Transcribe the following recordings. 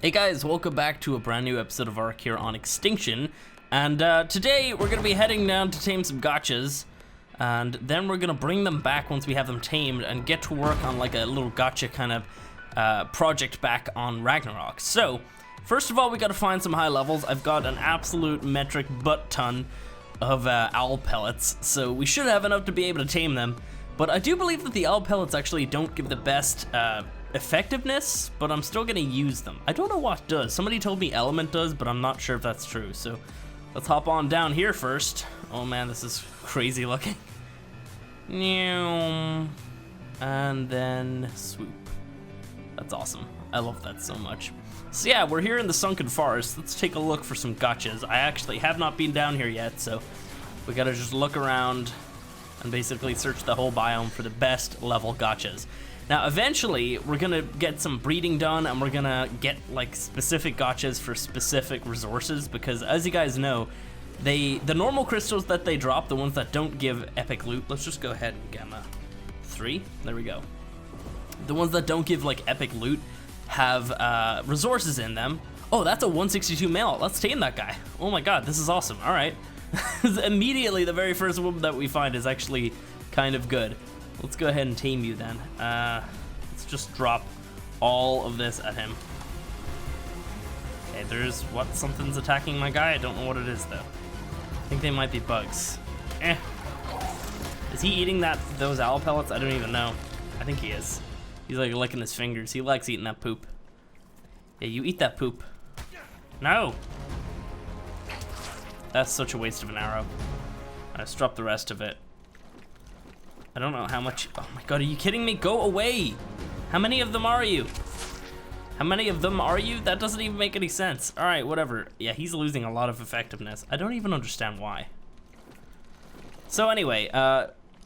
Hey guys, welcome back to a brand new episode of Ark here on Extinction. And today we're going to be heading down to tame some gachas. And then we're going to bring them back once we have them tamed and get to work on like a little gacha kind of project back on Ragnarok. So, first of all, we got to find some high levels. I've got an absolute metric butt ton of owl pellets, so we should have enough to be able to tame them. But I do believe that the owl pellets actually don't give the best effectiveness, but I'm still gonna use them. I don't know what does. Somebody told me element does, but I'm not sure if that's true. So let's hop on down here first. Oh man, this is crazy looking. And then swoop. That's awesome. I love that so much. So yeah, we're here in the Sunken Forest. Let's take a look for some gachas. I actually have not been down here yet, so we gotta just look around and basically search the whole biome for the best level gachas. Now, eventually, we're gonna get some breeding done, and we're gonna get like specific gachas for specific resources, because as you guys know, the normal crystals that they drop, the ones that don't give epic loot, let's just go ahead and gamma 3, there we go. The ones that don't give like epic loot have resources in them. Oh, that's a 162 male, let's tame that guy. Oh my god, this is awesome, all right. Immediately, the very first one that we find is actually kind of good. Let's go ahead and tame you then. Let's just drop all of this at him. Okay, there's what? Something's attacking my guy? I don't know what it is though. I think they might be bugs. Is he eating those owl pellets? I don't even know. I think he is. He's like licking his fingers. He likes eating that poop. Yeah, you eat that poop. No! That's such a waste of an arrow. Let's drop the rest of it. I don't know how much. Oh my god, are you kidding me? Go away! How many of them are you? How many of them are you? That doesn't even make any sense. Alright, whatever. Yeah, he's losing a lot of effectiveness. I don't even understand why. So anyway,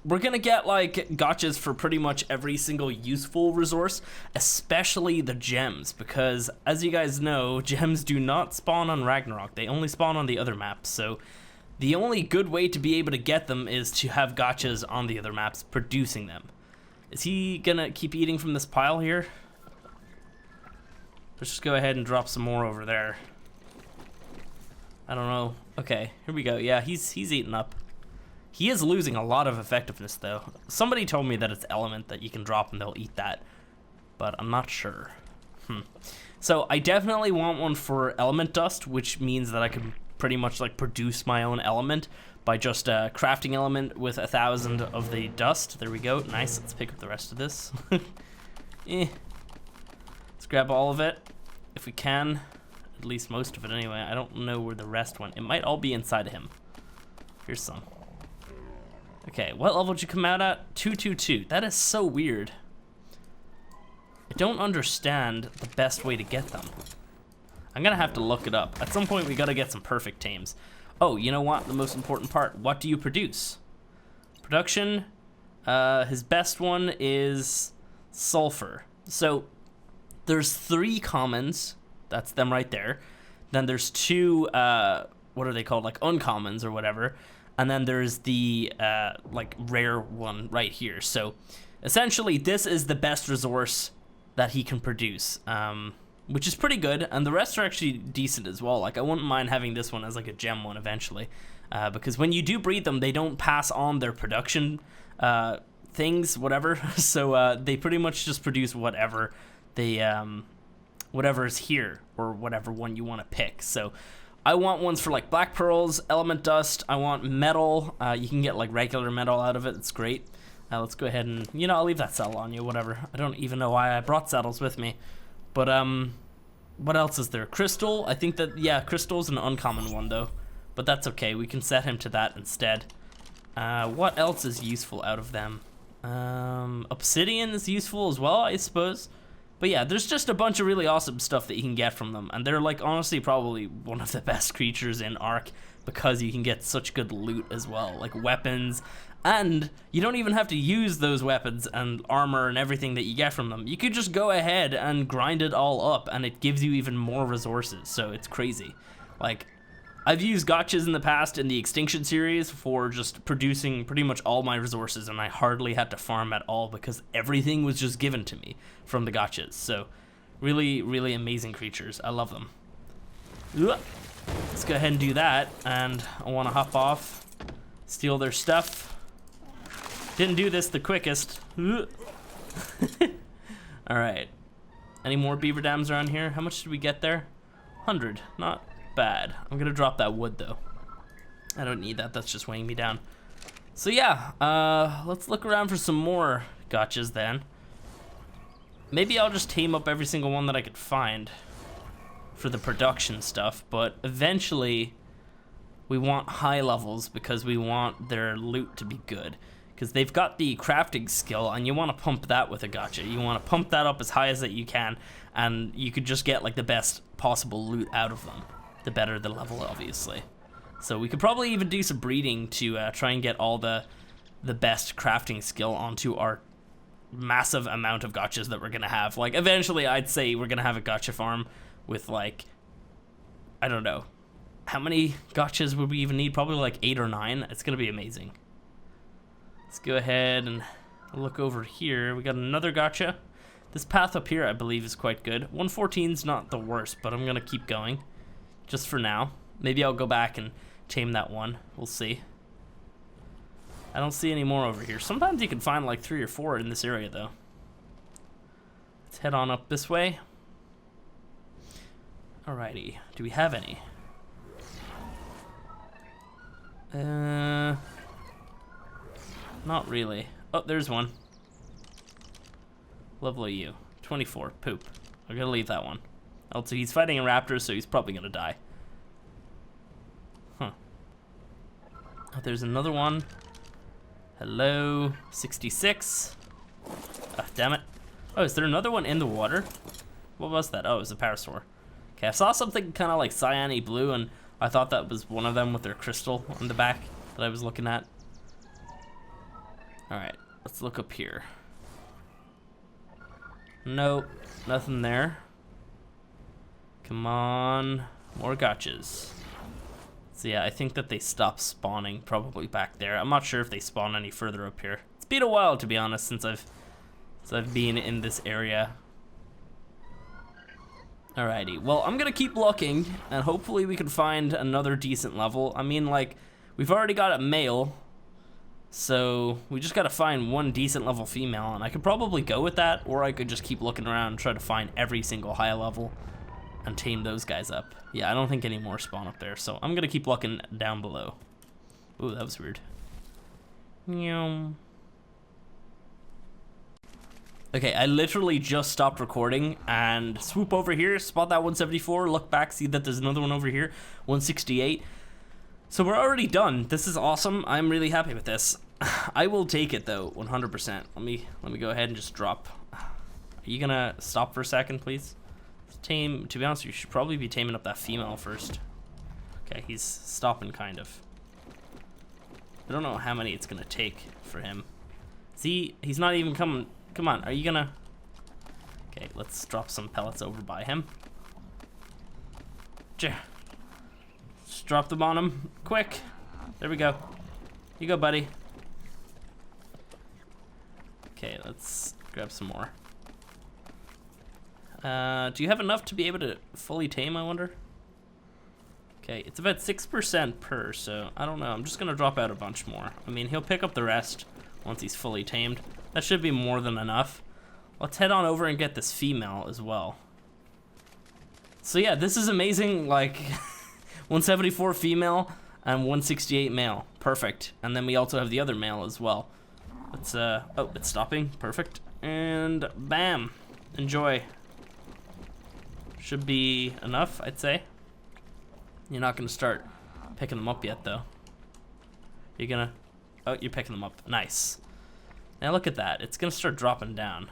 we're gonna get like gachas for pretty much every single useful resource, especially the gems, because as you guys know, gems do not spawn on Ragnarok. They only spawn on the other maps, so the only good way to be able to get them is to have gachas on the other maps producing them. Is he gonna keep eating from this pile here? Let's just go ahead and drop some more over there. I don't know. Okay, here we go. Yeah, he's eating up. He is losing a lot of effectiveness though. Somebody told me that it's element that you can drop and they'll eat that, but I'm not sure. So I definitely want one for element dust, which means that I can pretty much like produce my own element by just crafting element with 1,000 of the dust. There we go. Nice. Let's pick up the rest of this. Let's grab all of it if we can, at least most of it anyway. I don't know where the rest went. It might all be inside of him. Here's some. Okay, what level did you come out at? 222. That is so weird. I don't understand the best way to get them. I'm gonna have to look it up. At some point, we gotta get some perfect tames. Oh, you know what? The most important part. What do you produce? Production. His best one is sulfur. So there's 3 commons. That's them right there. Then there's 2. What are they called? Like uncommons or whatever. And then there's the like rare one right here. So essentially, this is the best resource that he can produce. Which is pretty good, and the rest are actually decent as well. Like, I wouldn't mind having this one as like a gem one eventually, because when you do breed them, they don't pass on their production things, whatever. So they pretty much just produce whatever they, whatever is here, or whatever one you want to pick. So I want ones for like black pearls, element dust. I want metal. You can get like regular metal out of it. It's great. Let's go ahead and, you know, I'll leave that saddle on you, whatever. I don't even know why I brought saddles with me. But, what else is there? Crystal? I think that, yeah, Crystal's an uncommon one, though. But that's okay. We can set him to that instead. What else is useful out of them? Obsidian is useful as well, I suppose. But yeah, there's just a bunch of really awesome stuff that you can get from them. And they're, like, honestly probably one of the best creatures in Ark, because you can get such good loot as well. Like, weapons. And you don't even have to use those weapons and armor and everything that you get from them. You could just go ahead and grind it all up, and it gives you even more resources, so it's crazy. Like, I've used gachas in the past in the Extinction series for just producing pretty much all my resources, and I hardly had to farm at all because everything was just given to me from the gachas. So Really, really amazing creatures. I love them. Ugh. Let's go ahead and do that, and I want to hop off, steal their stuff. Didn't do this the quickest. All right. Any more beaver dams around here? How much did we get there? 100. Not bad. I'm gonna drop that wood though. I don't need that. That's just weighing me down. So yeah, let's look around for some more gachas then. Maybe I'll just tame up every single one that I could find for the production stuff, but eventually we want high levels because we want their loot to be good. Because they've got the crafting skill, and you want to pump that with a gacha. You want to pump that up as high as that you can, and you could just get like the best possible loot out of them. The better the level, obviously. So we could probably even do some breeding to try and get all the best crafting skill onto our massive amount of gachas that we're gonna have. Like eventually, I'd say we're gonna have a gacha farm with like, I don't know, how many gachas would we even need? Probably like 8 or 9. It's gonna be amazing. Let's go ahead and look over here. We got another gacha. This path up here, I believe, is quite good. 114's not the worst, but I'm gonna keep going just for now. Maybe I'll go back and tame that one. We'll see. I don't see any more over here. Sometimes you can find like 3 or 4 in this area though. Let's head on up this way. Alrighty, do we have any? Not really. Oh, there's one. Level you. 24, poop. I'm gonna leave that one. Also, he's fighting a raptor, so he's probably gonna die. Huh. Oh, there's another one. Hello, 66. Ah, damn it. Oh, is there another one in the water? What was that? Oh, it was a parasaur. Okay, I saw something kind of like cyany blue, and I thought that was one of them with their crystal on the back that I was looking at. Alright, let's look up here. Nope, nothing there. Come on, more gachas. So yeah, I think that they stopped spawning probably back there. I'm not sure if they spawn any further up here. It's been a while, to be honest, since I've been in this area. Alrighty, well, I'm gonna keep looking, and hopefully we can find another decent level. I mean, like, we've already got a male, so we just gotta find one decent level female, and I could probably go with that, or I could just keep looking around and try to find every single high level and tame those guys up. Yeah, I don't think any more spawn up there, so I'm gonna keep looking down below. Ooh, that was weird. Meow. Okay, I literally just stopped recording and swoop over here, spot that 174, look back, see that there's another one over here, 168. So we're already done. This is awesome. I'm really happy with this. I will take it though, 100%. Let me go ahead and just drop. Are you gonna stop for a second, please? Tame, to be honest, you should probably be taming up that female first. Okay, he's stopping kind of. I don't know how many it's gonna take for him. See, he's not even coming. Come on, are you gonna? Okay, let's drop some pellets over by him. Just drop them on him, quick. There we go. You go, buddy. Okay, let's grab some more. Do you have enough to be able to fully tame, I wonder? Okay, it's about 6% per, so I don't know. I'm just gonna drop out a bunch more. I mean, he'll pick up the rest once he's fully tamed. That should be more than enough. Let's head on over and get this female as well. So yeah, this is amazing, like 174 female and 168 male. Perfect. And then we also have the other male as well. Let's, oh, it's stopping. Perfect. And bam. Enjoy. Should be enough, I'd say. You're not gonna start picking them up yet, though. You're gonna, oh, you're picking them up. Nice. Now look at that. It's gonna start dropping down.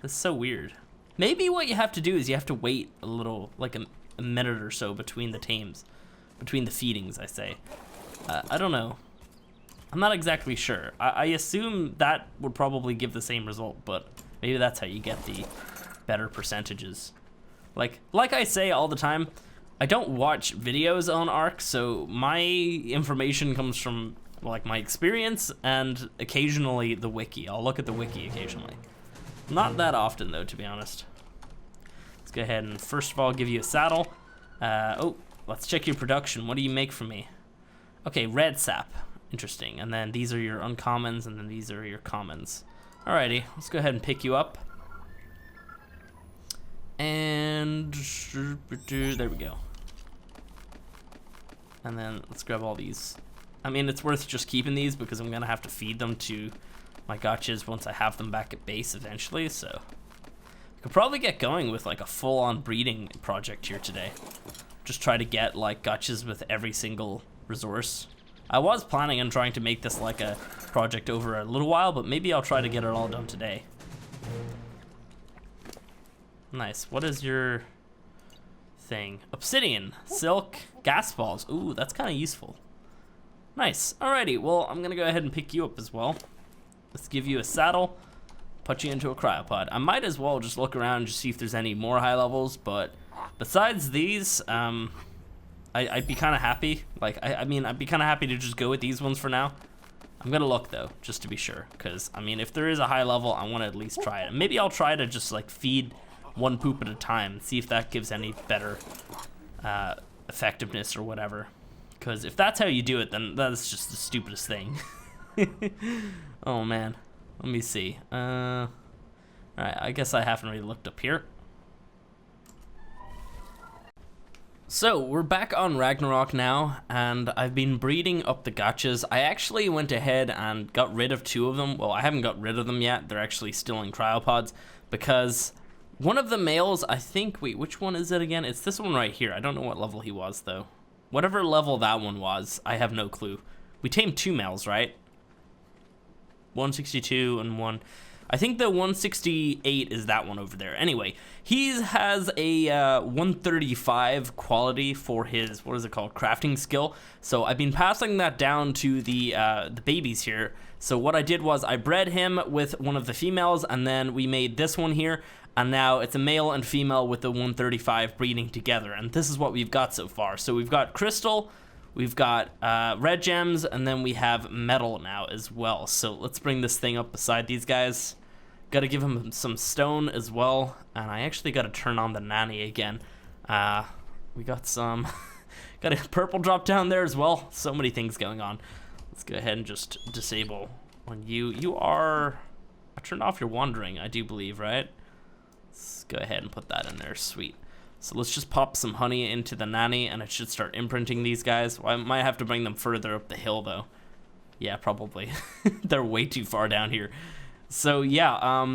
That's so weird. Maybe what you have to do is you have to wait a little, like a minute or so between the tames. Between the feedings, I say. I don't know. I'm not exactly sure. I assume that would probably give the same result, but maybe that's how you get the better percentages. Like I say all the time, I don't watch videos on Ark, so my information comes from like my experience and occasionally the wiki. I'll look at the wiki occasionally. Not that often though, to be honest. Let's go ahead and first of all give you a saddle. Oh, let's check your production. What do you make for me? Okay, red sap. Interesting. And then these are your uncommons, and then these are your commons. Alrighty, let's go ahead and pick you up. And there we go. And then let's grab all these. I mean, it's worth just keeping these because I'm gonna have to feed them to my gachas once I have them back at base eventually, so I could probably get going with like a full-on breeding project here today. Just try to get like gachas with every single resource. I was planning on trying to make this like a project over a little while, but maybe I'll try to get it all done today. Nice. What is your thing? Obsidian, silk, gas balls. Ooh, that's kind of useful. Nice. Alrighty, well, I'm gonna go ahead and pick you up as well. Let's give you a saddle, put you into a cryopod. I might as well just look around and just see if there's any more high levels, but besides these, I'd be kind of happy. Like, I mean, I'd be kind of happy to just go with these ones for now. I'm gonna look though, just to be sure, because I mean, if there is a high level, I want to at least try it. Maybe I'll try to just like feed one poop at a time, see if that gives any better effectiveness or whatever. Because if that's how you do it, then that's just the stupidest thing. Oh man, let me see. Alright, I guess I haven't really looked up here. So, we're back on Ragnarok now, and I've been breeding up the gachas. I actually went ahead and got rid of 2 of them. Well, I haven't got rid of them yet. They're actually still in cryopods, because one of the males, I think, wait, which one is it again? It's this one right here. I don't know what level he was, though. Whatever level that one was, I have no clue. We tamed 2 males, right? 162 and 1... I think the 168 is that one over there. Anyway, he has a 135 quality for his, what is it called, crafting skill. So I've been passing that down to the babies here. So what I did was I bred him with one of the females, and then we made this one here. And now it's a male and female with the 135 breeding together. And this is what we've got so far. So we've got crystal, we've got red gems, and then we have metal now as well. So let's bring this thing up beside these guys. Got to give him some stone as well, and I actually got to turn on the nanny again. We got some, got a purple drop down there as well. So many things going on. Let's go ahead and just disable when you are. I turned off your wandering, I do believe, right? Let's go ahead and put that in there. Sweet. So let's just pop some honey into the nanny, and it should start imprinting these guys. Well, I might have to bring them further up the hill though. Yeah, probably. They're way too far down here. So yeah,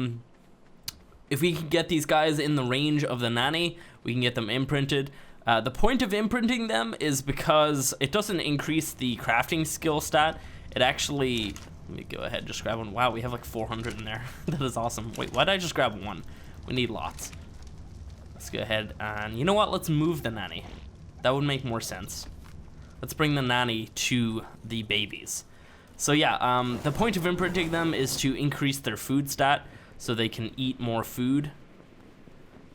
if we can get these guys in the range of the nanny, we can get them imprinted. The point of imprinting them is because it doesn't increase the crafting skill stat. It actually, let me go ahead and just grab one. Wow, we have like 400 in there. That is awesome. Wait, why did I just grab one? We need lots. Let's go ahead and, you know what? Let's move the nanny. That would make more sense. Let's bring the nanny to the babies. So yeah, the point of imprinting them is to increase their food stat so they can eat more food.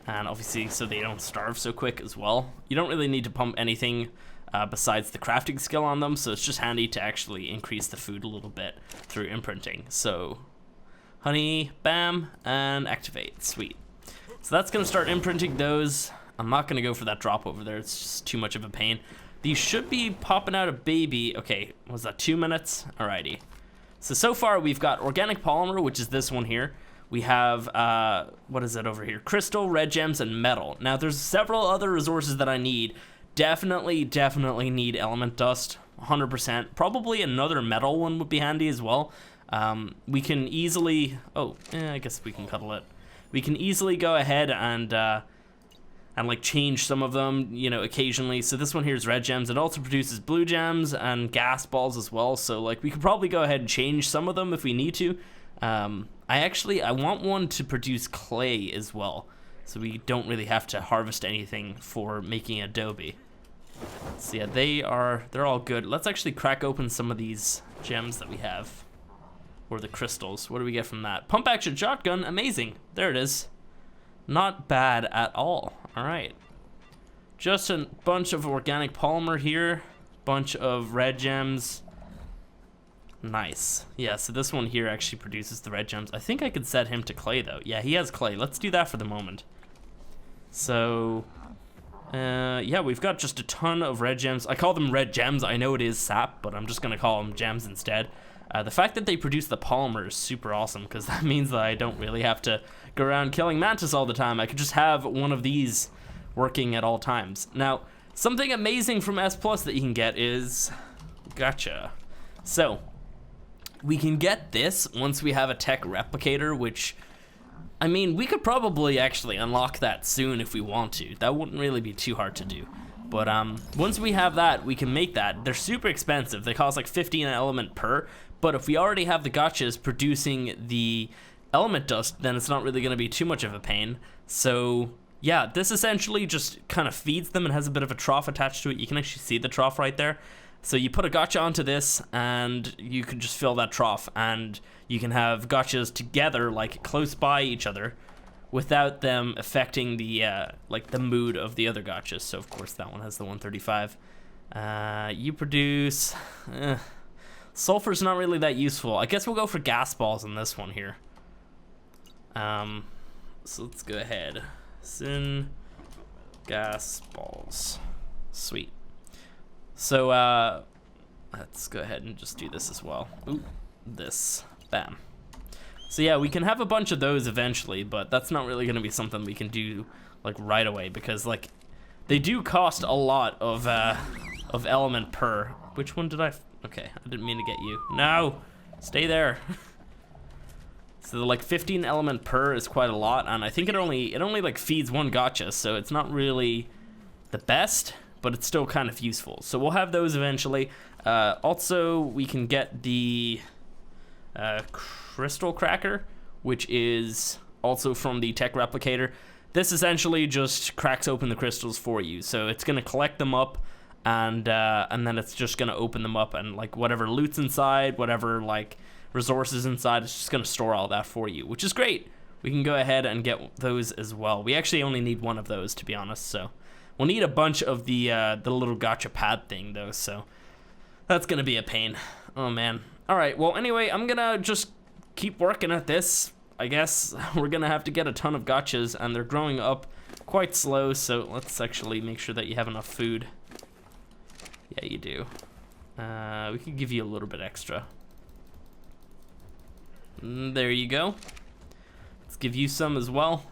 And obviously so they don't starve so quick as well. You don't really need to pump anything besides the crafting skill on them, so it's just handy to actually increase the food a little bit through imprinting. So honey, bam, and activate. Sweet. So that's going to start imprinting those. I'm not going to go for that drop over there. It's just too much of a pain. These should be popping out a baby. Okay, was that 2 minutes? Alrighty. So far we've got organic polymer, which is this one here. We have, what is it over here? Crystal, red gems, and metal. Now there's several other resources that I need. Definitely need element dust, 100%. Probably another metal one would be handy as well. We can easily, I guess we can cuddle it. We can easily go ahead and like change some of them, you know, occasionally. So this one here is red gems. It also produces blue gems and gas balls as well. So like we could probably go ahead and change some of them if we need to. I want one to produce clay as well, so we don't really have to harvest anything for making adobe. So yeah, they're all good. Let's actually crack open some of these gems that we have, or the crystals. What do we get from that? Pump action shotgun, amazing. There it is. Not bad at all. All right. Just a bunch of organic polymer here, bunch of red gems. Nice. Yeah, so this one here actually produces the red gems. I think I could set him to clay, though. Yeah, he has clay. Let's do that for the moment. So, yeah, we've got just a ton of red gems. I call them red gems. I know it is sap, but I'm just going to call them gems instead. The fact that they produce the polymer is super awesome, because that means that I don't really have to go around killing mantis all the time. I could just have one of these working at all times. Now, something amazing from S Plus that you can get is Gacha. So, we can get this once we have a tech replicator, which, I mean, we could probably actually unlock that soon if we want to. That wouldn't really be too hard to do. But once we have that, we can make that. They're super expensive. They cost like 15 element per. But if we already have the gachas producing the element dust, then it's not really going to be too much of a pain. So yeah, this essentially just kind of feeds them and has a bit of a trough attached to it. You can actually see the trough right there. So you put a gacha onto this, and you can just fill that trough, and you can have gachas together, like close by each other, without them affecting the like the mood of the other gachas. So of course that one has the 135. You produce sulfur's not really that useful. I guess we'll go for gas balls on this one here. So let's go ahead. Syn gas balls. Sweet. So let's go ahead and just do this as well. Ooh, this. Bam. So yeah, we can have a bunch of those eventually, but that's not really going to be something we can do like right away, because like they do cost a lot of element per. Which one did I? Okay, I didn't mean to get you. No, stay there. So like 15 element per is quite a lot, and I think it only like feeds one gacha, so it's not really the best, but it's still kind of useful. So we'll have those eventually. Also, we can get the crystal cracker, which is also from the tech replicator. This essentially just cracks open the crystals for you, so it's going to collect them up, and then it's just going to open them up, and like whatever loot's inside, whatever like resources inside, it's just going to store all that for you, which is great. We can go ahead and get those as well. We actually only need one of those, to be honest, so we'll need a bunch of the little gacha pad thing though, so that's going to be a pain. Oh man. All right, well anyway, I'm going to just keep working at this. I guess we're going to have to get a ton of gachas, and they're growing up quite slow, so let's actually make sure that you have enough food. Yeah, you do. We could give you a little bit extra. There you go. Let's give you some as well.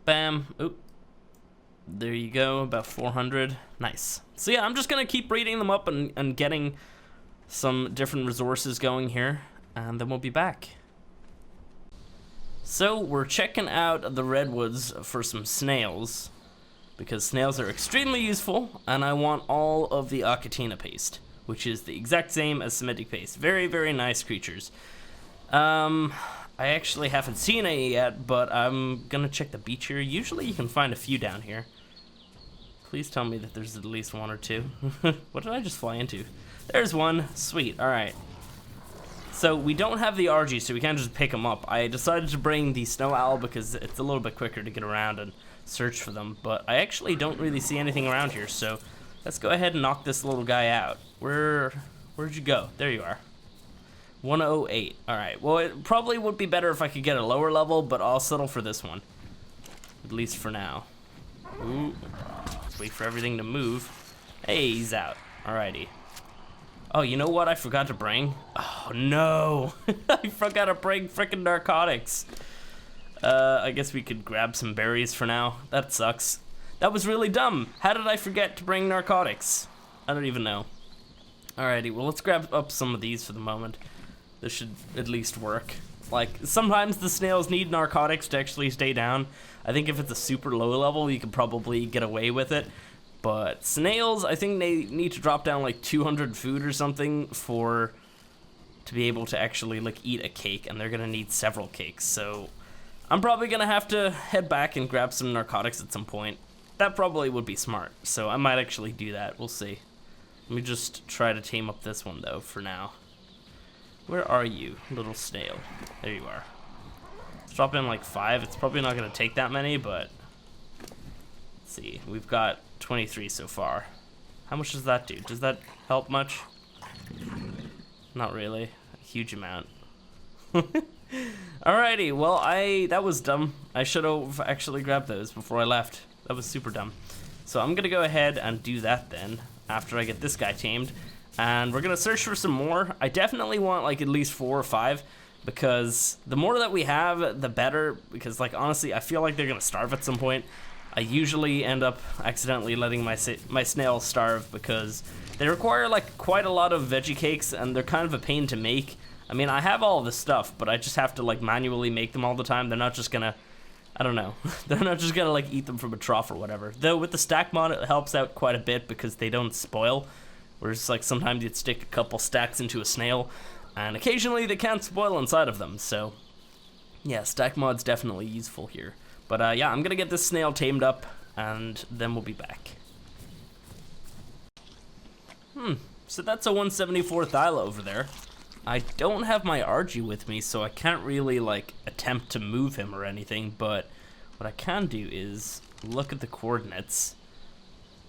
Bam. Oop. There you go, about 400. Nice. So yeah, I'm just gonna keep breeding them up and getting some different resources going here, and then we'll be back. So we're checking out the redwoods for some snails, because snails are extremely useful, and I want all of the Achatina paste, which is the exact same as Semitic paste. Very, very nice creatures. I actually haven't seen any yet, but I'm gonna check the beach here. Usually you can find a few down here. Please tell me that there's at least one or two. What did I just fly into? There's one. Sweet. All right. So we don't have the RG, so we can't just pick them up. I decided to bring the snow owl because it's a little bit quicker to get around and search for them, but I actually don't really see anything around here, so let's go ahead and knock this little guy out. Where'd you go? There you are. 108. All right. Well, it probably would be better if I could get a lower level, but I'll settle for this one, at least for now. Ooh. Let's wait for everything to move. Hey, he's out. Alrighty. Oh, you know what I forgot to bring? Oh, no. I forgot to bring frickin' narcotics. I guess we could grab some berries for now. That sucks. That was really dumb. How did I forget to bring narcotics? I don't even know. Alrighty, well, let's grab up some of these for the moment. This should at least work. Like, sometimes the snails need narcotics to actually stay down. I think if it's a super low level, you could probably get away with it. But snails, I think they need to drop down like 200 food or something to be able to actually like eat a cake, and they're gonna need several cakes. So I'm probably gonna have to head back and grab some narcotics at some point. That probably would be smart, so I might actually do that. We'll see. Let me just try to tame up this one though for now. Where are you, little snail? There you are. Let's drop in like 5. It's probably not gonna take that many, but let's see. We've got 23 so far. How much does that do? Does that help much? not really. A huge amount. Alrighty, well, that was dumb. I should have actually grabbed those before I left. That was super dumb. So I'm gonna go ahead and do that then, after I get this guy tamed. And we're gonna search for some more. I definitely want like at least 4 or 5, because the more that we have, the better. Because like honestly, I feel like they're gonna starve at some point. I usually end up accidentally letting my snails starve because they require like quite a lot of veggie cakes, and they're kind of a pain to make. I mean, I have all of this stuff, but I just have to like manually make them all the time. They're not just gonna, I don't know, they're not just gonna like eat them from a trough or whatever. Though with the stack mod, it helps out quite a bit because they don't spoil. Whereas like sometimes you'd stick a couple stacks into a snail, and occasionally they can't spoil inside of them. So yeah, stack mod's definitely useful here. But yeah, I'm gonna get this snail tamed up, and then we'll be back. So that's a 174 Thyla over there. I don't have my RG with me, so I can't really like attempt to move him or anything, but what I can do is look at the coordinates.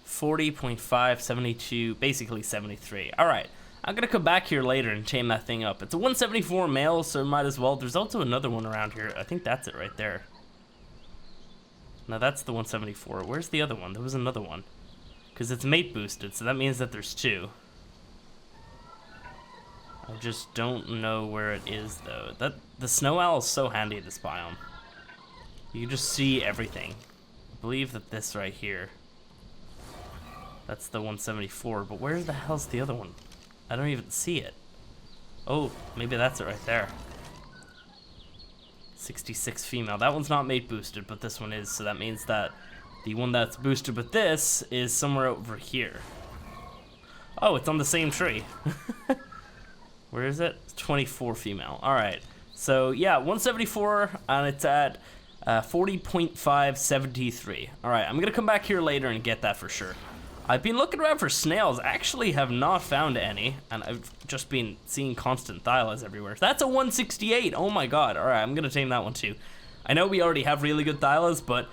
40.5, 72, basically 73. Alright, I'm gonna come back here later and tame that thing up. It's a 174 male, so might as well. There's also another one around here. I think that's it right there. No, that's the 174. Where's the other one? There was another one. Because it's mate boosted, so that means that there's 2. I just don't know where it is though. The snow owl is so handy in this biome. You can just see everything. I believe that this right here, that's the 174, but where the hell's the other one? I don't even see it. Oh, maybe that's it right there. 66 female. That one's not mate boosted, but this one is, so that means that the one that's boosted with this is somewhere over here. Oh, it's on the same tree. Where is it? 24 female. Alright. So, yeah, 174, and it's at 40.573. Alright, I'm going to come back here later and get that for sure. I've been looking around for snails. I actually have not found any, and I've just been seeing constant Thylas everywhere. That's a 168. Oh my god. Alright, I'm going to tame that one too. I know we already have really good Thylas, but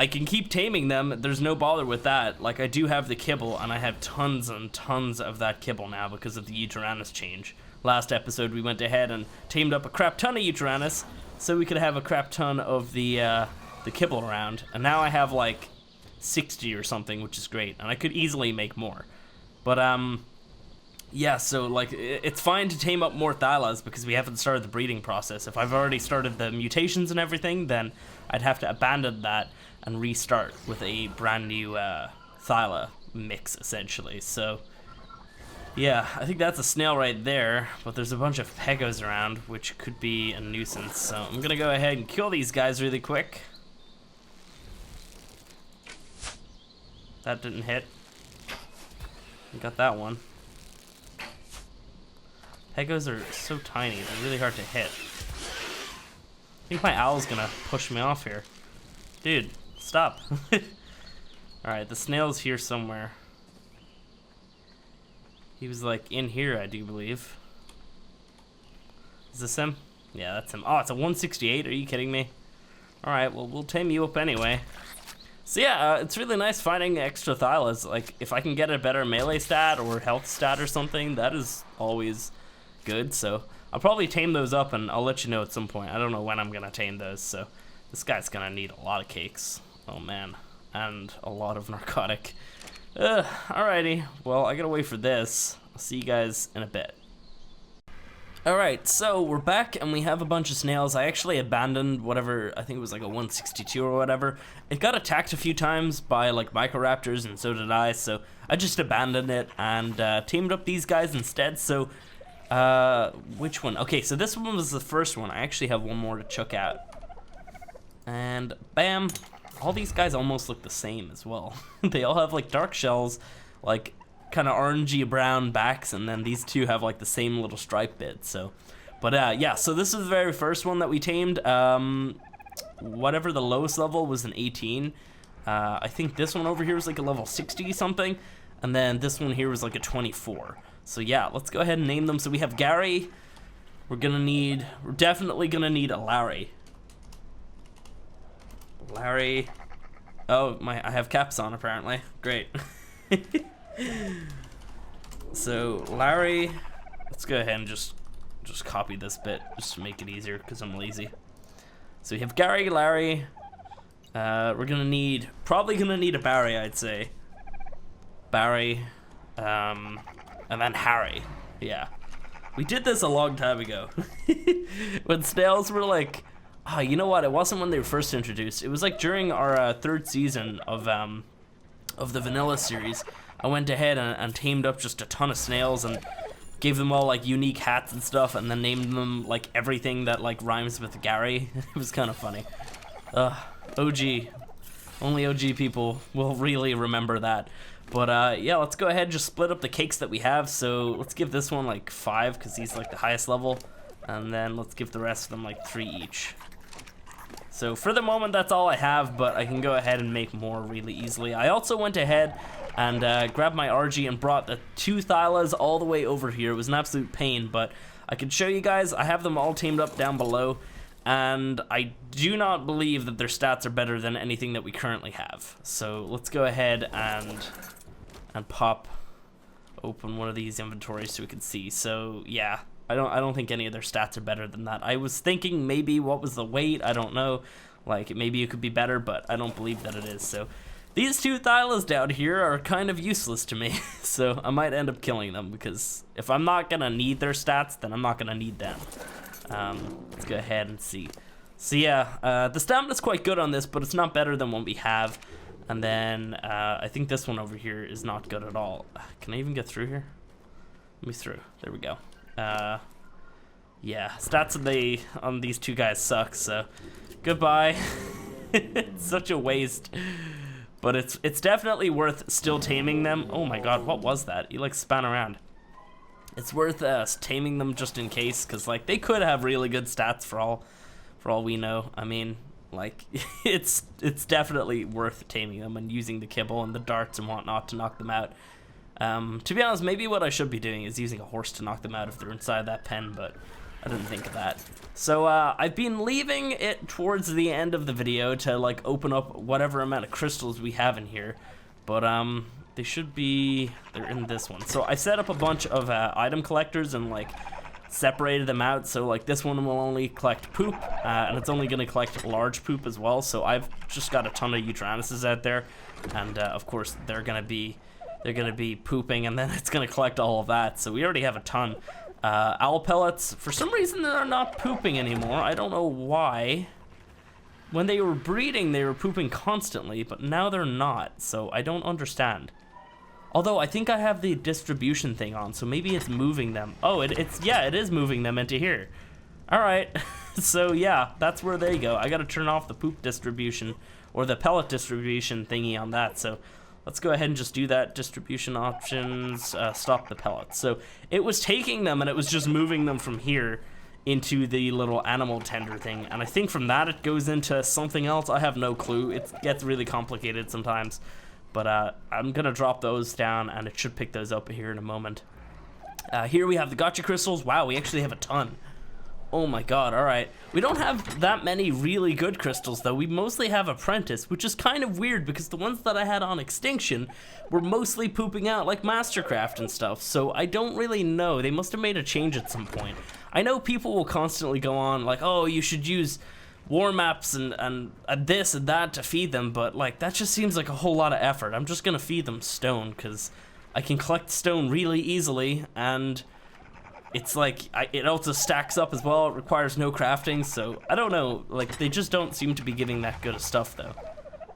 I can keep taming them. There's no bother with that. Like, I do have the kibble, and I have tons and tons of that kibble now because of the E24 change. Last episode, we went ahead and tamed up a crap ton of E24, so we could have a crap ton of the kibble around. And now I have, like, 60 or something, which is great. And I could easily make more. But, yeah, so, like, it's fine to tame up more Thylas because we haven't started the breeding process. If I've already started the mutations and everything, then I'd have to abandon that and restart with a brand new Thyla mix, essentially. So, yeah, I think that's a snail right there, but there's a bunch of pegos around, which could be a nuisance. So I'm gonna go ahead and kill these guys really quick. That didn't hit. We got that one. Pegos are so tiny, they're really hard to hit. I think my owl's gonna push me off here. Dude, stop. Alright, the snail's here somewhere. He was like in here, I do believe. Is this him? Yeah, that's him. Oh, it's a 168. Are you kidding me? Alright, well, we'll tame you up anyway. So yeah, it's really nice finding extra Thylas. Like, if I can get a better melee stat or health stat or something, that is always good. So I'll probably tame those up, and I'll let you know at some point. I don't know when I'm going to tame those, so this guy's going to need a lot of cakes. Oh, man. And a lot of narcotic. Alrighty, well, I gotta wait for this. I'll see you guys in a bit. Alright, so we're back and we have a bunch of snails. I actually abandoned whatever, I think it was like a 162 or whatever. It got attacked a few times by like microraptors, and so did I, so I just abandoned it and tamed up these guys instead. So, which one? Okay, so this one was the first one. I actually have one more to chuck out. And bam. All these guys almost look the same as well. They all have like dark shells, like kind of orangey brown backs, and then these two have like the same little stripe bit. So, but yeah, so this is the very first one that we tamed. Whatever the lowest level was an 18. I think this one over here was like a level 60 something, and then this one here was like a 24. So yeah, let's go ahead and name them. So we have Gary. We're definitely gonna need a Larry. Larry. Oh, I have caps on apparently. Great. So, Larry, let's go ahead and just copy this bit just to make it easier because I'm lazy. So we have Gary, Larry. We're probably gonna need a Barry, I'd say. Barry, and then Harry. Yeah, we did this a long time ago when Snails were like, oh, you know what? It wasn't when they were first introduced. It was like during our third season of the Vanilla series. I went ahead and tamed up just a ton of snails and gave them all like unique hats and stuff, and then named them like everything that like rhymes with Gary. It was kind of funny. OG. Only OG people will really remember that. But yeah, let's go ahead and just split up the cakes that we have. So let's give this one like 5 because he's like the highest level, and then let's give the rest of them like 3 each. So for the moment, that's all I have, but I can go ahead and make more really easily. I also went ahead and grabbed my RG and brought the 2 Thylas all the way over here. It was an absolute pain, but I can show you guys. I have them all tamed up down below, and I do not believe that their stats are better than anything that we currently have. So let's go ahead and open one of these inventories so we can see. So yeah, I don't think any of their stats are better than that. I was thinking maybe what was the weight, I don't know. Like maybe it could be better, but I don't believe that it is. So these 2 Thylas down here are kind of useless to me. So I might end up killing them because if I'm not gonna need their stats, then I'm not gonna need them. Let's go ahead and see. So yeah, the stamina's quite good on this, but it's not better than what we have. And then I think this one over here is not good at all. Can I even get through here? Let me through. There we go. Yeah, stats on these 2 guys suck, so goodbye. It's such a waste. But it's definitely worth still taming them. Oh my god, what was that? He like span around. It's worth taming them just in case, because like they could have really good stats for all we know. I mean, like it's definitely worth taming them and using the kibble and the darts and whatnot to knock them out. To be honest, maybe what I should be doing is using a horse to knock them out if they're inside that pen, but I didn't think of that. So I've been leaving it towards the end of the video to like open up whatever amount of crystals we have in here, but they're in this one. So I set up a bunch of item collectors and like separated them out. So like this one will only collect poop, and it's only going to collect large poop as well. So I've just got a ton of Utranuses out there, and of course they're gonna be pooping, and then it's gonna collect all of that. So we already have a ton. Owl pellets, for some reason they're not pooping anymore. I don't know why. When they were breeding, they were pooping constantly, but now they're not, so I don't understand. Although I think I have the distribution thing on, so maybe it's moving them. Oh, it is moving them into here. All right, so yeah, that's where they go. I gotta turn off the poop distribution or the pellet distribution thingy on that. So let's go ahead and just do that. Distribution options, stop the pellets. So it was taking them and it was just moving them from here into the little animal tender thing. And I think from that it goes into something else. I have no clue. It gets really complicated sometimes. But I'm gonna drop those down and it should pick those up here in a moment. Here we have the Gacha crystals. Wow, we actually have a ton. Oh my god, alright. We don't have that many really good crystals though. We mostly have Apprentice, which is kind of weird because the ones that I had on Extinction were mostly pooping out like Mastercraft and stuff. So I don't really know. They must have made a change at some point. I know people will constantly go on like, oh, you should use war maps and this and that to feed them, but like that just seems like a whole lot of effort. I'm just gonna feed them stone because I can collect stone really easily, and it's like it also stacks up as well. It requires no crafting, so I don't know, like they just don't seem to be giving that good of stuff though.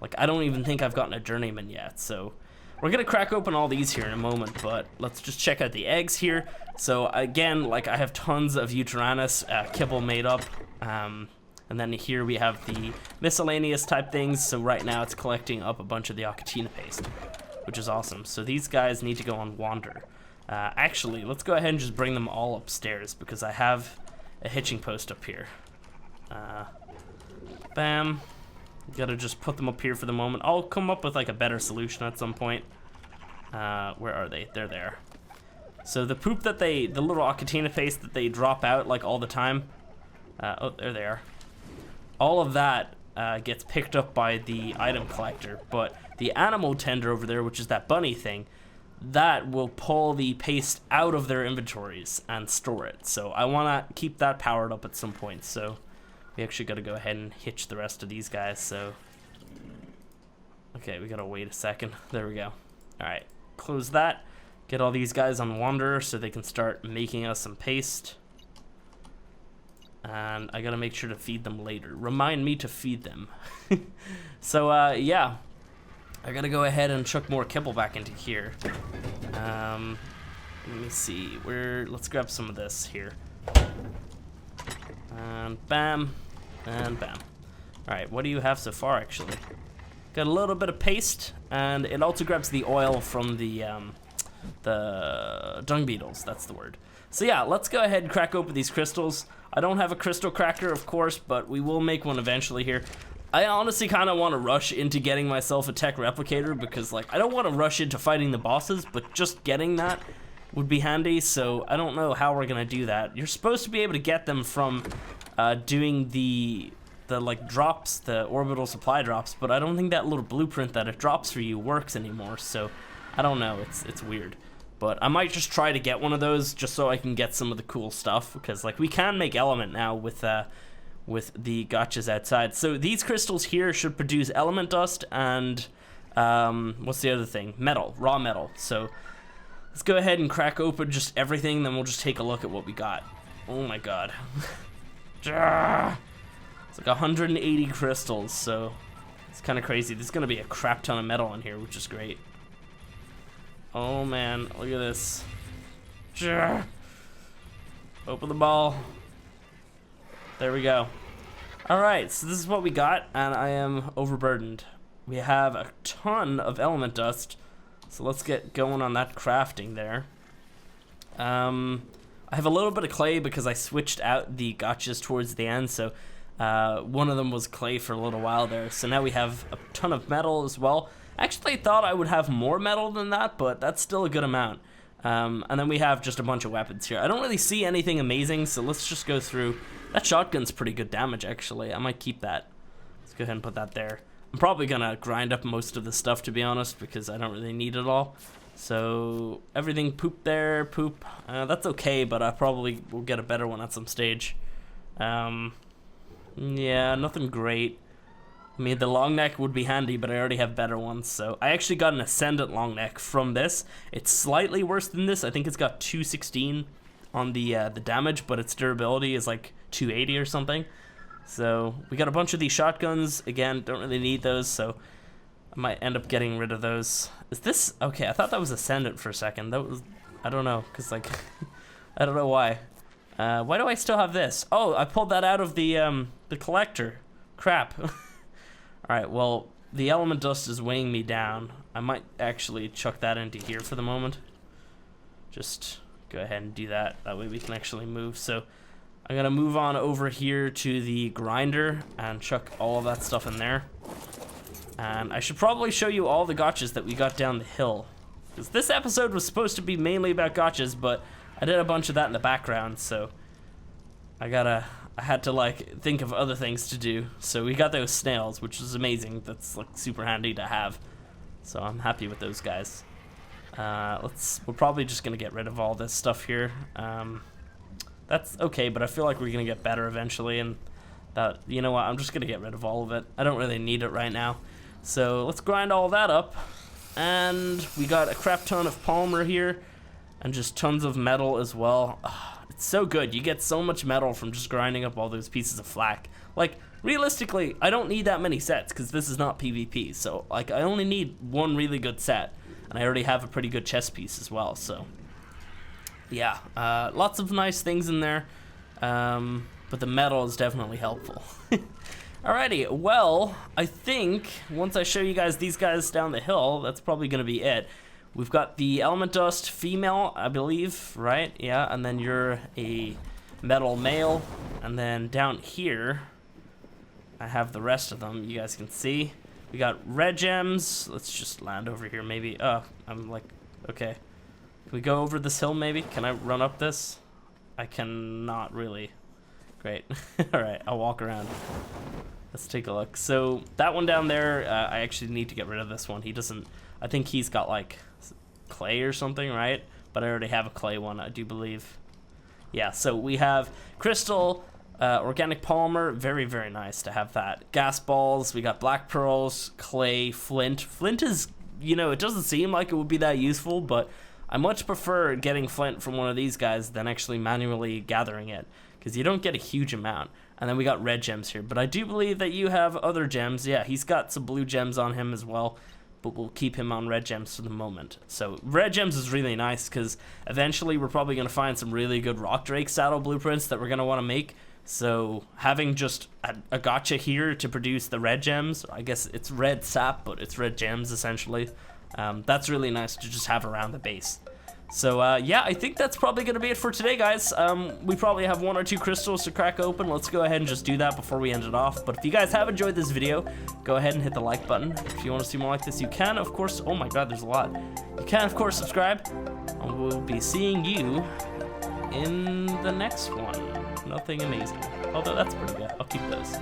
Like I don't even think I've gotten a journeyman yet, so we're gonna crack open all these here in a moment, but let's just check out the eggs here. So again, like I have tons of Uteranus kibble made up, and then here we have the miscellaneous type things. So right now it's collecting up a bunch of the Akatina paste, which is awesome. So these guys need to go on wander. Actually, let's go ahead and just bring them all upstairs because I have a hitching post up here. Bam. Gotta just put them up here for the moment. I'll come up with like a better solution at some point. Where are they? They're there. So the poop that the little Akatina paste that they drop out like all the time. Oh, there they are. All of that gets picked up by the item collector, but the animal tender over there, which is that bunny thing, that will pull the paste out of their inventories and store it. So I want to keep that powered up at some point. So we actually got to go ahead and hitch the rest of these guys. So, okay, we got to wait a second. There we go. All right, close that. Get all these guys on Wanderer so they can start making us some paste. And I got to make sure to feed them later. Remind me to feed them. So, yeah. I gotta go ahead and chuck more kibble back into here. Let me see. Let's grab some of this here. And bam, and bam. All right, what do you have so far? Actually, got a little bit of paste, and it also grabs the oil from the dung beetles. That's the word. So yeah, let's go ahead and crack open these crystals. I don't have a crystal cracker, of course, but we will make one eventually here. I honestly kind of want to rush into getting myself a tech replicator because, like, I don't want to rush into fighting the bosses, but just getting that would be handy, so I don't know how we're going to do that. You're supposed to be able to get them from doing the like, drops, the orbital supply drops, but I don't think that little blueprint that it drops for you works anymore, so I don't know. It's weird. But I might just try to get one of those just so I can get some of the cool stuff, because, like, we can make element now with the gachas outside. So these crystals here should produce element dust and what's the other thing? Metal, raw metal. So let's go ahead and crack open just everything, then we'll just take a look at what we got. Oh my god. It's like 180 crystals, so it's kind of crazy. There's gonna be a crap ton of metal in here, which is great. Oh man, look at this. Open the ball. There we go. Alright, so this is what we got, and I am overburdened. We have a ton of element dust, so let's get going on that crafting there. I have a little bit of clay because I switched out the gachas towards the end, so one of them was clay for a little while there. So now we have a ton of metal as well. Actually, I thought I would have more metal than that, but that's still a good amount. And then we have just a bunch of weapons here. I don't really see anything amazing, so let's just go through. That shotgun's pretty good damage, actually. I might keep that. Let's go ahead and put that there. I'm probably gonna grind up most of the stuff, to be honest, because I don't really need it all. So everything poop there, poop. That's okay, but I probably will get a better one at some stage. Yeah, nothing great. I mean, the long neck would be handy, but I already have better ones. So I actually got an ascendant long neck from this. It's slightly worse than this. I think it's got 216 on the damage, but its durability is like 280 or something. So we got a bunch of these shotguns. Again, don't really need those, so I might end up getting rid of those. Is this okay? I thought that was ascendant for a second. That was, I don't know, cause like I don't know why. Why do I still have this? Oh, I pulled that out of the collector. Crap. All right, well, the element dust is weighing me down. I might actually chuck that into here for the moment. Just go ahead and do that. That way we can actually move. So I'm gonna move on over here to the grinder and chuck all of that stuff in there. And I should probably show you all the gachas that we got down the hill, because this episode was supposed to be mainly about gachas, but I did a bunch of that in the background, so I had to like think of other things to do. So we got those snails, which is amazing. That's like super handy to have. So I'm happy with those guys. We're probably just gonna get rid of all this stuff here. That's okay, but I feel like we're gonna get better eventually, and that, you know what, I'm just gonna get rid of all of it. I don't really need it right now. So let's grind all that up. And we got a crap ton of polymer here, and just tons of metal as well. It's so good. You get so much metal from just grinding up all those pieces of flak. Like, realistically, I don't need that many sets because this is not PvP. So, like, I only need one really good set, and I already have a pretty good chest piece as well. So, yeah, lots of nice things in there, but the metal is definitely helpful. Alrighty, well, I think once I show you guys these guys down the hill, that's probably going to be it. We've got the element dust female, I believe, right? Yeah, and then you're a metal male. And then down here, I have the rest of them. You guys can see. We got red gems. Let's just land over here, maybe. Oh, I'm like, okay. Can we go over this hill, maybe? Can I run up this? I cannot really. Great. All right, I'll walk around. Let's take a look. So that one down there, I actually need to get rid of this one. He doesn't, I think he's got like clay or something, right? But I already have a clay one, I do believe. Yeah, so we have crystal, organic polymer, very, very nice to have that. Gas balls, we got black pearls, clay, flint. Flint is, you know, it doesn't seem like it would be that useful, but I much prefer getting flint from one of these guys than actually manually gathering it, because you don't get a huge amount. And then we got red gems here, but I do believe that you have other gems. Yeah, he's got some blue gems on him as well, but we'll keep him on red gems for the moment. So red gems is really nice, because eventually we're probably going to find some really good rock drake saddle blueprints that we're going to want to make. So having just a gacha here to produce the red gems, I guess it's red sap, but it's red gems essentially. That's really nice to just have around the base. So yeah, I think that's probably going to be it for today, guys. We probably have 1 or 2 crystals to crack open. Let's go ahead and just do that before we end it off. But if you guys have enjoyed this video, go ahead and hit the like button. If you want to see more like this, you can, of course. Oh my god, there's a lot. You can, of course, subscribe. And we'll be seeing you in the next one. Nothing amazing. Although that's pretty good. I'll keep those.